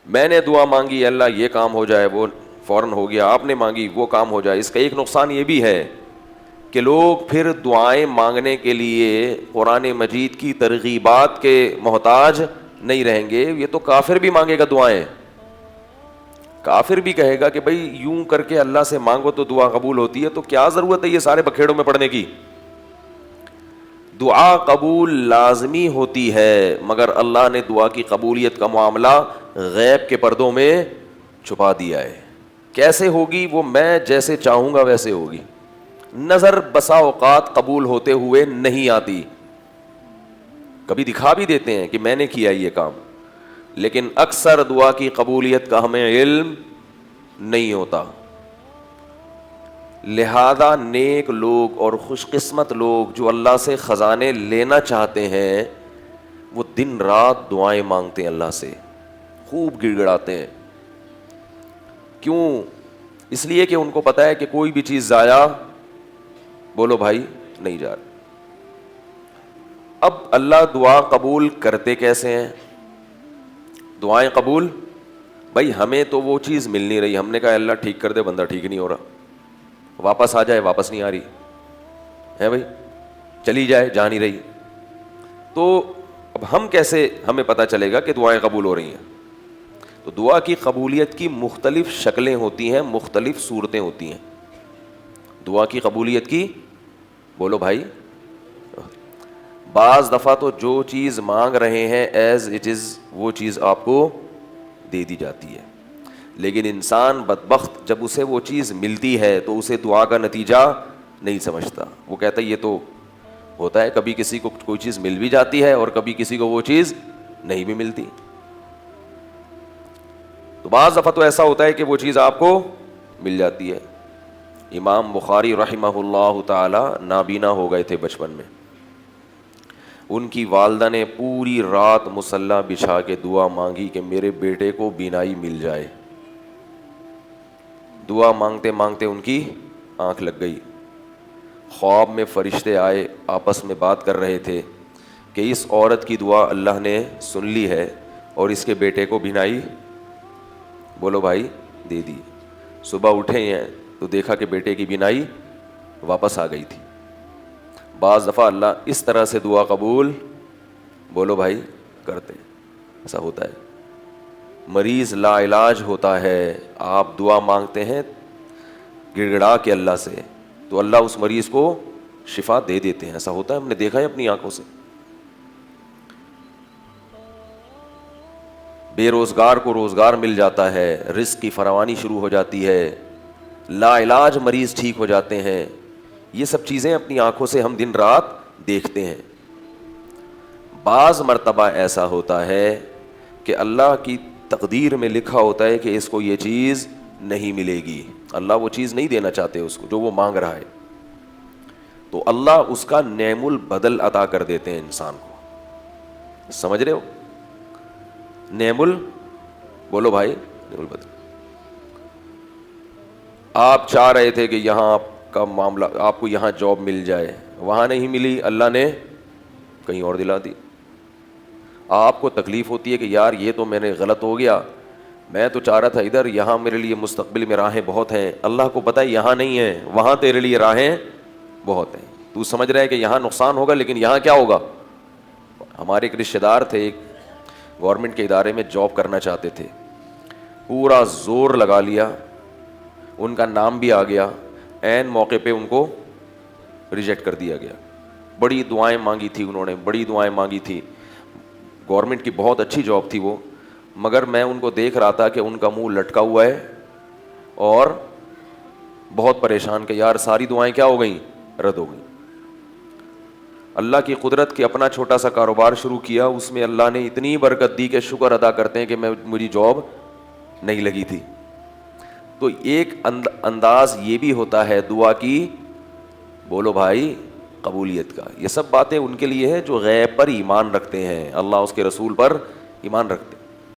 میں نے دعا مانگی اللہ یہ کام ہو جائے، وہ فوراً ہو گیا، آپ نے مانگی وہ کام ہو جائے. اس کا ایک نقصان یہ بھی ہے کہ لوگ پھر دعائیں مانگنے کے لیے قرآن مجید کی ترغیبات کے محتاج نہیں رہیں گے. یہ تو کافر بھی مانگے گا دعائیں، کافر بھی کہے گا کہ بھائی یوں کر کے اللہ سے مانگو تو دعا قبول ہوتی ہے، تو کیا ضرورت ہے یہ سارے بکھیڑوں میں پڑنے کی. دعا قبول لازمی ہوتی ہے، مگر اللہ نے دعا کی قبولیت کا معاملہ غیب کے پردوں میں چھپا دیا ہے. کیسے ہوگی وہ میں جیسے چاہوں گا ویسے ہوگی. نظر بسا اوقات قبول ہوتے ہوئے نہیں آتی، کبھی دکھا بھی دیتے ہیں کہ میں نے کیا یہ کام، لیکن اکثر دعا کی قبولیت کا ہمیں علم نہیں ہوتا. لہذا نیک لوگ اور خوش قسمت لوگ جو اللہ سے خزانے لینا چاہتے ہیں وہ دن رات دعائیں مانگتے ہیں، اللہ سے خوب گڑ گڑاتے ہیں. کیوں؟ اس لیے کہ ان کو پتہ ہے کہ کوئی بھی چیز ضائع، بولو بھائی، نہیں جا رہی. اب اللہ دعا قبول کرتے کیسے ہیں؟ دعائیں قبول، بھائی ہمیں تو وہ چیز مل نہیں رہی، ہم نے کہا اللہ ٹھیک کر دے، بندہ ٹھیک نہیں ہو رہا، واپس آ جائے، واپس نہیں آ رہی ہے، بھائی چلی جائے، جا نہیں رہی. تو اب ہم کیسے، ہمیں پتہ چلے گا کہ دعائیں قبول ہو رہی ہیں؟ تو دعا کی قبولیت کی مختلف شکلیں ہوتی ہیں، مختلف صورتیں ہوتی ہیں. دعا کی قبولیت کی، بولو بھائی، بعض دفعہ تو جو چیز مانگ رہے ہیں ایز اٹ از وہ چیز آپ کو دے دی جاتی ہے، لیکن انسان بدبخت جب اسے وہ چیز ملتی ہے تو اسے دعا کا نتیجہ نہیں سمجھتا. وہ کہتا ہے یہ تو ہوتا ہے، کبھی کسی کو کوئی چیز مل بھی جاتی ہے اور کبھی کسی کو وہ چیز نہیں بھی ملتی. تو بعض دفعہ تو ایسا ہوتا ہے کہ وہ چیز آپ کو مل جاتی ہے. امام بخاری رحمہ اللہ تعالی نابینا ہو گئے تھے بچپن میں. ان کی والدہ نے پوری رات مصلی بچھا کے دعا مانگی کہ میرے بیٹے کو بینائی مل جائے. دعا مانگتے مانگتے ان کی آنکھ لگ گئی. خواب میں فرشتے آئے، آپس میں بات کر رہے تھے کہ اس عورت کی دعا اللہ نے سن لی ہے اور اس کے بیٹے کو بینائی، بولو بھائی، دے دی. صبح اٹھے ہیں تو دیکھا کہ بیٹے کی بینائی واپس آ گئی تھی. بعض دفعہ اللہ اس طرح سے دعا قبول، بولو بھائی، کرتے ہیں. ایسا ہوتا ہے. مریض لا علاج ہوتا ہے، آپ دعا مانگتے ہیں گڑ گڑا کے اللہ سے، تو اللہ اس مریض کو شفا دے دیتے ہیں. ایسا ہوتا ہے، ہم نے دیکھا ہے اپنی آنکھوں سے. بے روزگار کو روزگار مل جاتا ہے، رزق کی فراوانی شروع ہو جاتی ہے، لا علاج مریض ٹھیک ہو جاتے ہیں. یہ سب چیزیں اپنی آنکھوں سے ہم دن رات دیکھتے ہیں. بعض مرتبہ ایسا ہوتا ہے کہ اللہ کی تقدیر میں لکھا ہوتا ہے کہ اس کو یہ چیز نہیں ملے گی، اللہ وہ چیز نہیں دینا چاہتے اس کو جو وہ مانگ رہا ہے، تو اللہ اس کا نعم البدل عطا کر دیتے ہیں انسان کو. سمجھ رہے ہو؟ نعم بولو بھائی، نعم البدل. آپ چاہ رہے تھے کہ یہاں آپ کا معاملہ، آپ کو یہاں جاب مل جائے، وہاں نہیں ملی، اللہ نے کہیں اور دلا دی. آپ کو تکلیف ہوتی ہے کہ یار یہ تو میں نے غلط ہو گیا، میں تو چاہ رہا تھا ادھر، یہاں میرے لیے مستقبل میں راہیں بہت ہیں. اللہ کو پتہ ہے یہاں نہیں ہیں، وہاں تیرے لیے راہیں بہت ہیں. تو سمجھ رہا ہے کہ یہاں نقصان ہوگا لیکن یہاں کیا ہوگا. ہمارے ایک رشتہ دار تھے، ایک گورنمنٹ کے ادارے میں جاب کرنا چاہتے تھے، پورا زور لگا لیا، ان کا نام بھی آ گیا، عین موقع پہ ان کو ریجیکٹ کر دیا گیا. بڑی دعائیں مانگی تھی انہوں نے، بڑی دعائیں مانگی تھی، گورنمنٹ کی بہت اچھی جاب تھی وہ، مگر میں ان کو دیکھ رہا تھا کہ ان کا منہ لٹکا ہوا ہے اور بہت پریشان کہ یار ساری دعائیں کیا ہو گئیں، رد ہو گئیں. اللہ کی قدرت کہ اپنا چھوٹا سا کاروبار شروع کیا، اس میں اللہ نے اتنی برکت دی کہ شکر ادا کرتے ہیں کہ مجھے جاب نہیں لگی تھی. تو ایک انداز یہ بھی ہوتا ہے دعا کی، بولو بھائی، قبولیت کا. یہ سب باتیں ان کے لیے ہے جو غیب پر ایمان رکھتے ہیں، اللہ اس کے رسول پر ایمان رکھتے ہیں.